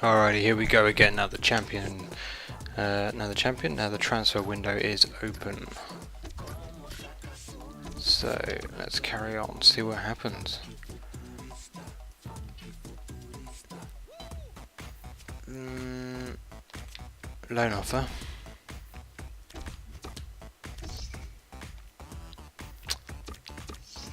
Alrighty, here we go again. Now the transfer window is open. So let's carry on, see what happens. Loan offer.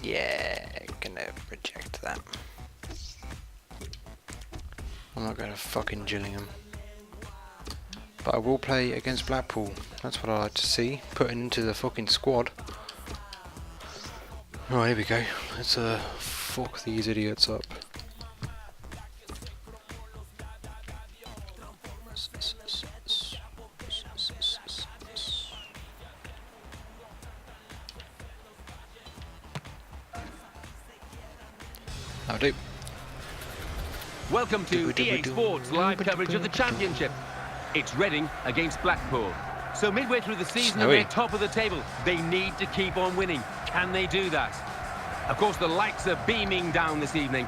Yeah, gonna reject that. I'm not going to fucking Gillingham. But I will play against Blackpool. That's what I like to see. Putting into the fucking squad. Right, here we go. Let's fuck these idiots up. That'll do. Welcome to EA Sports live coverage of the Championship. It's Reading against Blackpool. So midway through the season and they're top of the table, they need to keep on winning. Can they do that? Of course, the lights are beaming down this evening.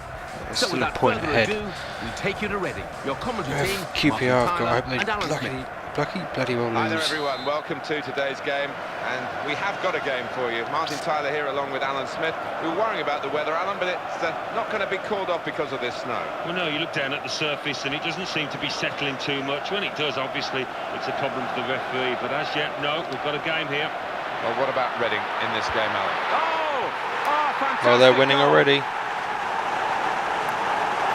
So without further ado, we take you to Reading. Your commentary team, QPR, I hope they bloody well lose. Hi there everyone, welcome to today's game, and we have got a game for you. Martin Tyler here along with Alan Smith. We were worrying about the weather, Alan, but it's not going to be called off because of this snow. Well, no, you look down at the surface and it doesn't seem to be settling too much. When it does, obviously, it's a problem for the referee, but as yet, no, we've got a game here. Well, what about Reading in this game, Alan? Oh, fantastic! Oh, they're winning already.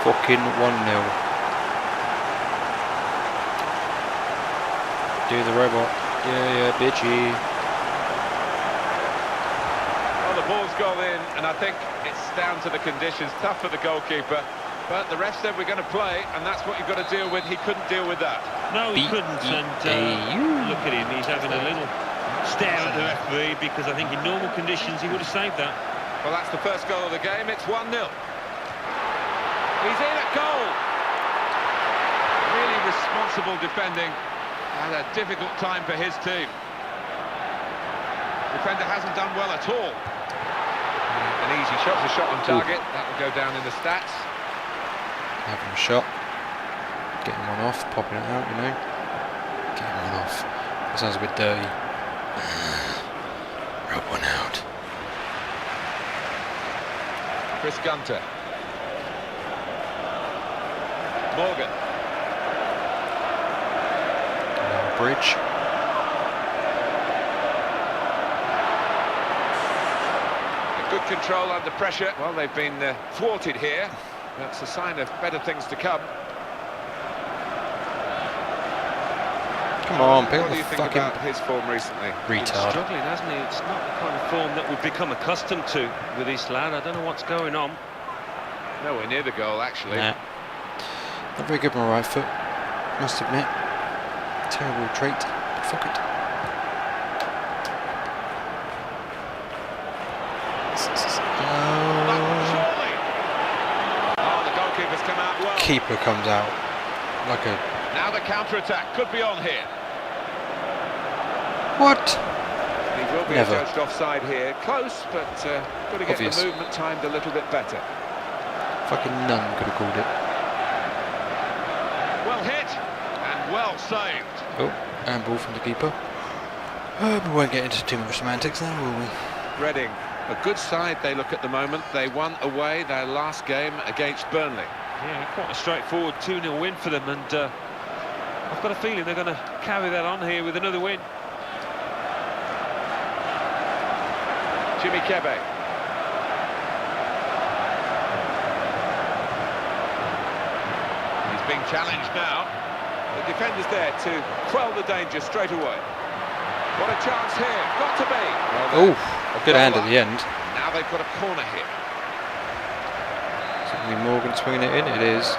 Fucking 1-0. Do the robot. Yeah, bitchy. Well, the ball's gone in, and I think it's down to the conditions. Tough for the goalkeeper, but the ref said we're going to play, and that's what you've got to deal with. He couldn't deal with that. No, he couldn't, and look at him. He's having a little stare at the referee, because I think in normal conditions he would have saved that. Well, that's the first goal of the game. It's 1-0. He's in at goal. Really responsible defending. And a difficult time for his team. Defender hasn't done well at all. An easy shot, a shot on target. That will go down in the stats. Having a shot. Getting one off, popping it out, you know. Getting one off. That sounds a bit dirty. Rub one out. Chris Gunter. Morgan. Bridge. Good control under pressure. Well, they've been thwarted here. That's a sign of better things to come. Come on, pick what up do you the think fucking about his form recently? He's retard. struggling, hasn't he? It's not the kind of form that we've become accustomed to with this lad. I don't know what's going on. Nowhere near the goal, actually. Nah. Not very good with my right foot, must admit. Terrible trait, but fuck it. Surely. Oh, the goalkeeper's come out well. Keeper comes out like a... Now the counter-attack could be on here. What? He will be judged offside here. Close, but got to get Obvious. the movement timed a little bit better. Fucking none could have called it. Well hit and well saved. Oh, and ball from the keeper. We won't get into too much semantics now, will we? Reading, a good side they look at the moment. They won away their last game against Burnley. Yeah, quite a straightforward 2-0 win for them, and I've got a feeling they're going to carry that on here with another win. Jimmy Kebe. He's being challenged now. The defender's there to quell the danger straight away. What a chance here, got to be. Oh, good hand at the end. Now they've got a corner here. Is it going to be Morgan swinging it in? It is.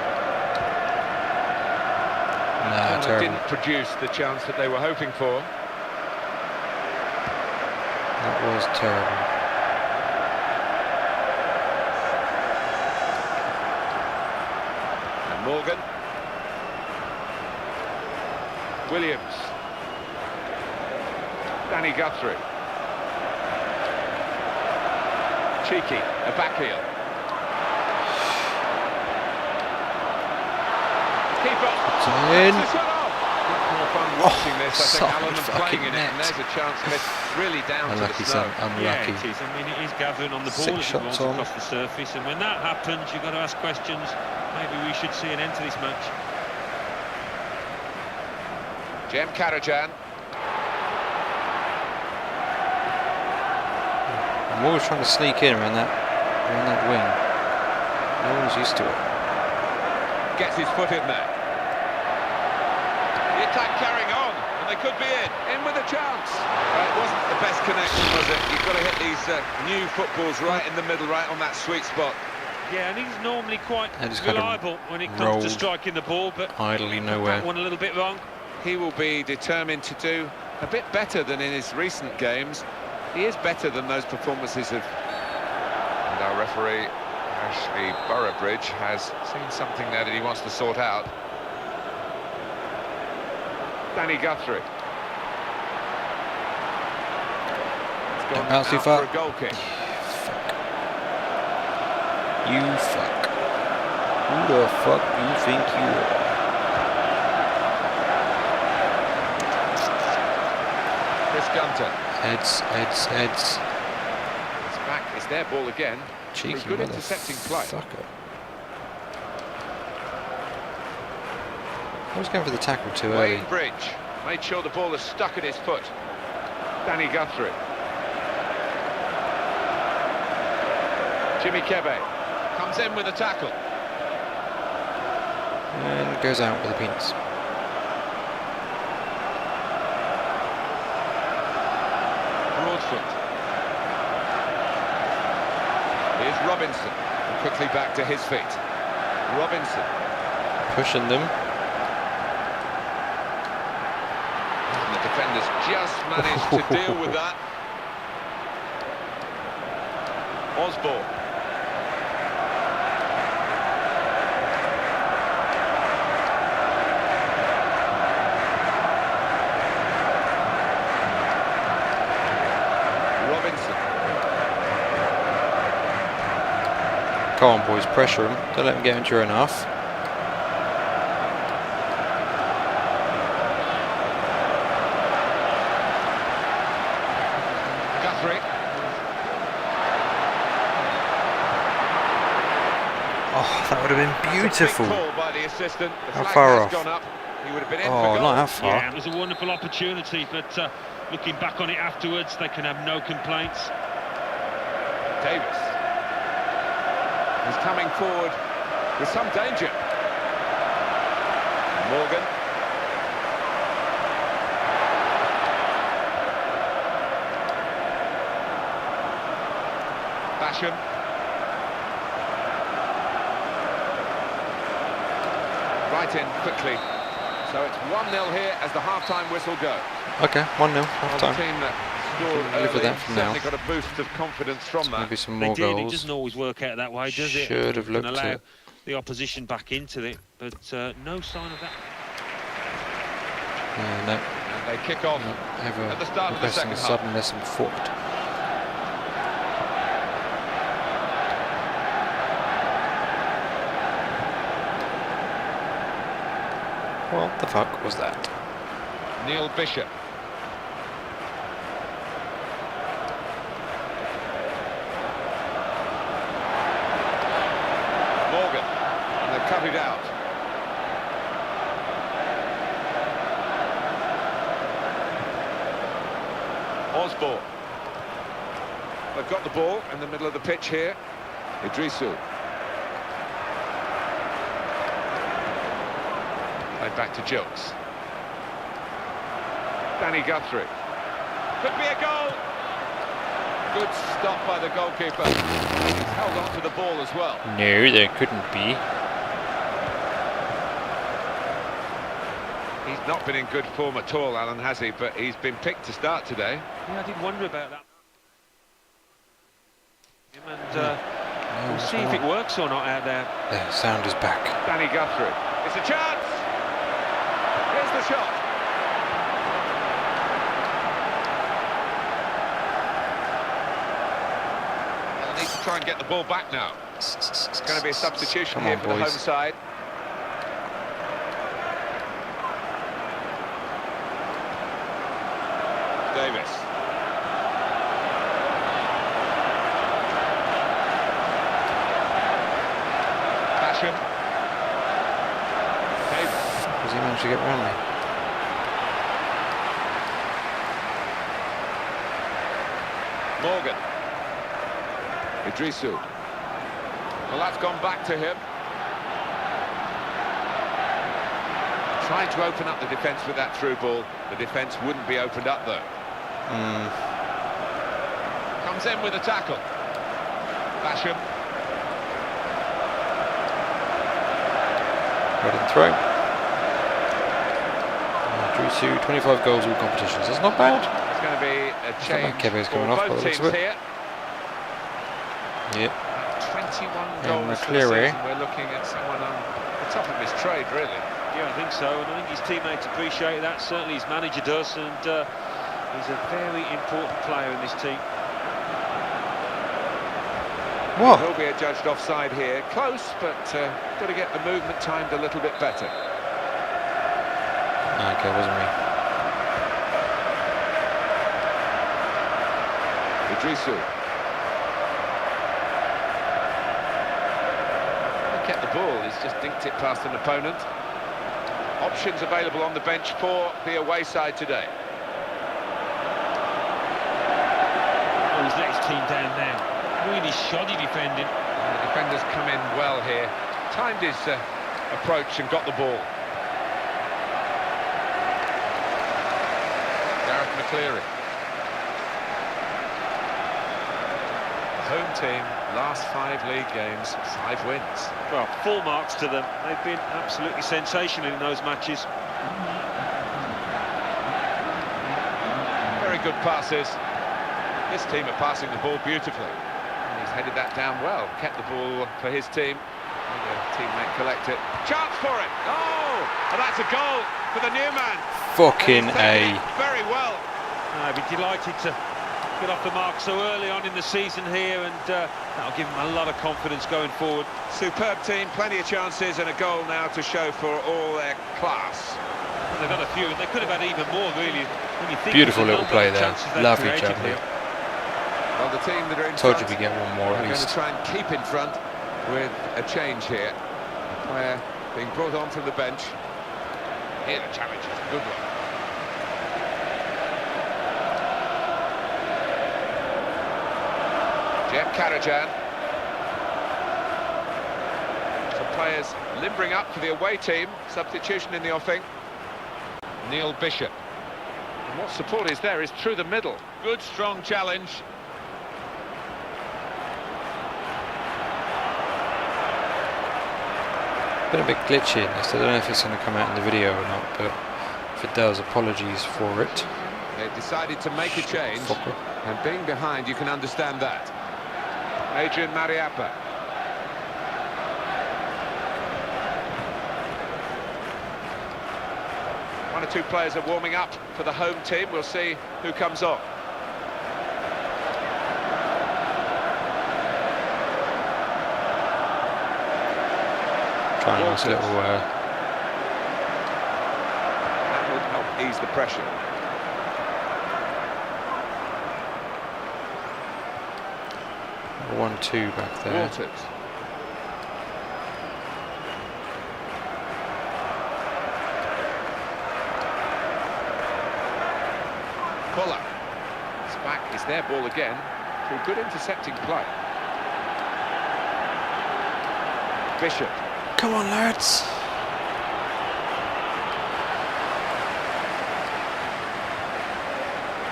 Nah, They terrible. didn't produce the chance that they were hoping for. That was terrible. And Morgan. Williams. Danny Guthrie. Cheeky, a back heel. Keeper. In. More fun watching this, I think, Alan, than playing in it. net. And there's a chance Smith really down to the Unlucky, snow. son. Unlucky. Yeah, it is. I mean, it is gathering on the ball 6 as it shots rolls on. across the surface, and when that happens, you've got to ask questions. Maybe we should see an end to this match. Jem Karajan. I'm always trying to sneak in around that wing. No one's used to it. Gets his foot in there. The attack carrying on, and they could be in with a chance. It wasn't the best connection, was it? You've got to hit these new footballs right in the middle, right on that sweet spot. Yeah, and he's normally quite just kind of reliable when it comes to striking the ball, but idly nowhere. that one a little bit wrong. He will be determined to do a bit better than in his recent games. He is better than those performances of... And our referee, Ashley Boroughbridge, has seen something there that he wants to sort out. Danny Guthrie. It's gone out too for far. a goal kick. You fuck. Who the fuck do you think you are? Chris Gunter. Heads. It's back. It's their ball again. Cheeky For a good intercepting play. motherfucker. I was going for the tackle too early. Wayne Bridge made sure the ball is stuck at his foot. Danny Guthrie. Jimmy Kebe comes in with a tackle. And goes out with a penis. Broadfoot. Here's Robinson. And quickly back to his feet. Robinson. Pushing them. And the defenders just managed to deal with that. Osborne. Come on, boys, pressure him. Don't let him get into your own half. Guthrie. Oh, that would have been beautiful. Big call by the assistant. The How flag far has off? gone up. He would have been in Oh, for goal. not that far. Yeah, it was a wonderful opportunity, but looking back on it afterwards, they can have no complaints. Davis. He's coming forward with some danger. Morgan. Basham. Right in quickly. So it's 1-0 here as the half-time whistle goes. Okay, 1-0, half The time. team that scored Live with early that from now. certainly got a boost of confidence from that. Maybe some They more did. It goals. doesn't always work out that way, does it? Should have Can looked allow at. the opposition back into it, but no sign of that. Yeah, no. And they kick off Ever at the start of the requesting second a half. suddenness and forward. What the fuck was that? Neil Bishop. Morgan. And they've cut it out. Osborne. They've got the ball in the middle of the pitch here. Idrisu. Played back to Jokes. Danny Guthrie. Could be a goal. Good stop by the goalkeeper. He's held on to the ball as well. No, there couldn't be. He's not been in good form at all, Alan, has he? But he's been picked to start today. Yeah, I did wonder about that. And we'll see if it works or not out there. The sound is back. Danny Guthrie. It's a chance. Here's the shot. need to try and get the ball back now. It's going to be a substitution here for the home side. Davis. Basham. Does he manage to get around me? Morgan. Idrisu. Well, that's gone back to him. Trying to open up the defence with that through ball. The defence wouldn't be opened up, though. Comes in with a tackle. Basham. Right in throw. Idrisu, 25 goals all competitions. That's not bad. It's going to be a change Kebe's for coming off by the both looks teams of it. here. Yep. 21 goals for the season. We're looking at someone on the top of his trade, really. Yeah, I think so, and I think his teammates appreciate that. Certainly his manager does, and he's a very important player in this team. What? Will be adjudged offside here. Close, but got to get the movement timed a little bit better. Okay, wasn't me. Idrisu. Kept the ball, he's just dinked it past an opponent. Options available on the bench for the away side today. Oh, he's let his team down now. Really shoddy defending. And the defenders come in well here. Timed his approach and got the ball. Gareth McCleary. Home team, last 5 league games, 5 wins. Well, full marks to them. They've been absolutely sensational in those matches. Very good passes. This team are passing the ball beautifully. And he's headed that down well. Kept the ball for his team. And a teammate collect it. Chance for it. Oh, and that's a goal for the new man. Fucking A. Very well. I'd be delighted to get off the mark so early on in the season here, and that'll give them a lot of confidence going forward. Superb team, plenty of chances, and a goal now to show for all their class. And they've got a few, and they could have had even more, really. When you think Beautiful of the little play number of there. chances they've Lovely created job here. Well, the team that are in Told you front we get one more are at going to least. try and keep in front with a change here. A player being brought on from the bench. Here the challenge is a good one. Jem Karajan. Some players limbering up for the away team. Substitution in the offing. Neil Bishop. And what support is there is through the middle. Good, strong challenge. Been a bit glitchy in this. I don't know if it's going to come out in the video or not, but if it does, apologies for it. They decided to make a change, Fucker. and being behind, you can understand that. Adrian Mariappa. One or two players are warming up for the home team. We'll see who comes on. Trying a nice little That would help ease the pressure. a 1-2 back there. Waters. Fuller. It's back, it's their ball again. Through good intercepting play. Bishop. Come on, lads.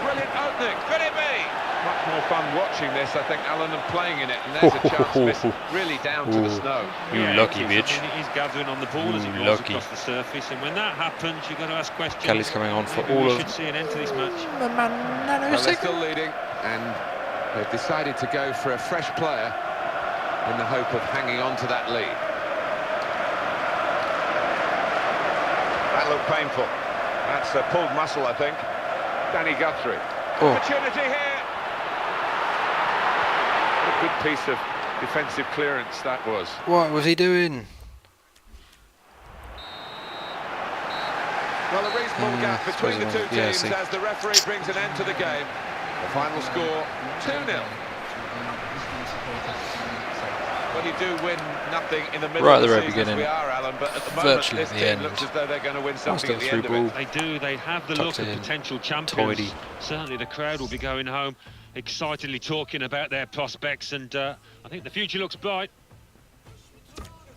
Brilliant opening. Could it be? Much more fun watching this, I think, Alan, than playing in it. And there's a chance miss, really down to the snow. You Yeah, lucky it is. bitch. I mean, it is gathering on the ball as it You rolls lucky. across the surface, and when that happens, you've got to ask questions. Kelly's coming on for Maybe all we of... should see an end to this match. Well, they're still leading, and they've decided to go for a fresh player in the hope of hanging on to that lead. That looked painful. That's a pulled muscle, I think. Danny Guthrie. Oh. Opportunity here. A Good piece of defensive clearance that was. What was he doing? Well, a reasonable gap between the two teams as the referee brings an end to the game. The final score, 2-0. Well, you do win nothing in the middle of the season as we are, Alan, but at the moment this team looks as though they're going to win something at the end of it. They do, they have the look of potential champions. Certainly the crowd will be going home excitedly talking about their prospects, and I think the future looks bright.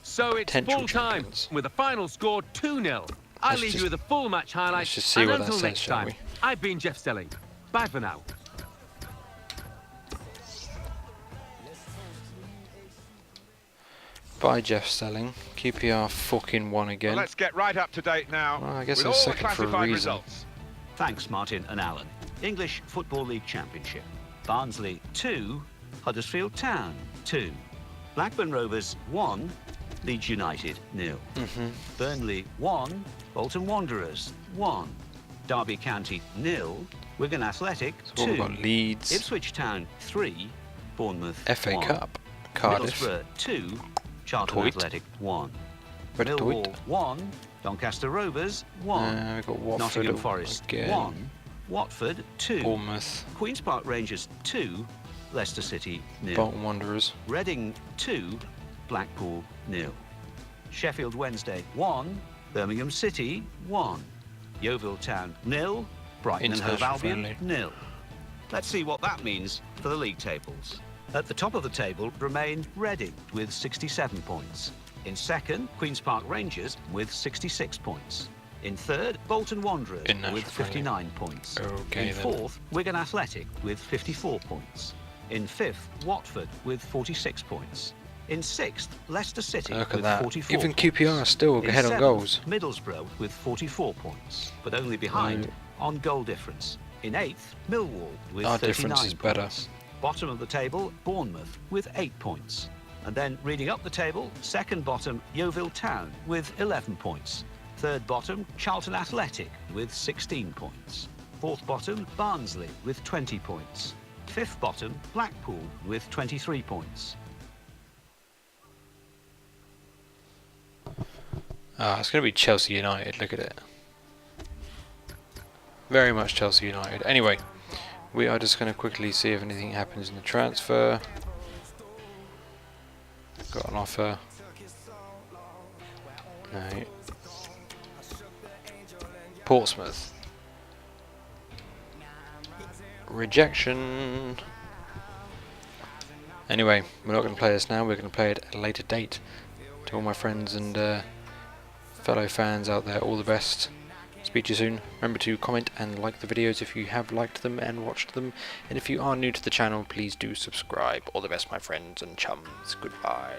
So it's full time with the final score 2-0. I'll leave you with the full match highlights. Let's just see what that says, shall we? I've been Jeff Stelling. Bye for now. Bye, Jeff Stelling. QPR fucking won again. Well, let's get right up to date now. Well, I guess I was second for a reason. Results. Thanks, Martin and Alan. English Football League Championship. Barnsley 2, Huddersfield Town 2. Blackburn Rovers 1, Leeds United 0. Burnley 1, Bolton Wanderers 1. Derby County 0, Wigan Athletic 2. So what about Leeds? Ipswich Town 3, Bournemouth FA 1. Cup, Cardiff. Middlesbrough 2, Charlton Athletic 1. Millwall 1, Doncaster Rovers 1. We got Watford Nottingham Forest again. 1, Watford 2. Bournemouth. Queen's Park Rangers 2, Leicester City 0. Bolton Wanderers. Reading 2, Blackpool 0. Sheffield Wednesday 1, Birmingham City 1. Yeovil Town 0, Brighton and Hove Albion 0. Let's see what that means for the league tables. At the top of the table remain Reading with 67 points. In second, Queen's Park Rangers with 66 points. In third, Bolton Wanderers with 59 points. Okay, in fourth, Wigan Athletic with 54 points. In fifth, Watford with 46 points. In sixth, Leicester City with 44 Even points. QPR still ahead on goals. Middlesbrough with 44 points, but only behind on goal difference. In eighth, Millwall with 39 difference is better. points. Bottom of the table, Bournemouth with 8 points. And then reading up the table, second bottom, Yeovil Town with 11 points. Third bottom, Charlton Athletic with 16 points. Fourth bottom, Barnsley with 20 points. Fifth bottom, Blackpool with 23 points. It's going to be Chelsea United, look at it. Very much Chelsea United. Anyway, we are just going to quickly see if anything happens in the transfer. Got an offer. No. Portsmouth. Rejection. Anyway, we're not going to play this now, we're going to play it at a later date. To all my friends and fellow fans out there, all the best. Speak to you soon. Remember to comment and like the videos if you have liked them and watched them. And if you are new to the channel, please do subscribe. All the best, my friends and chums. Goodbye.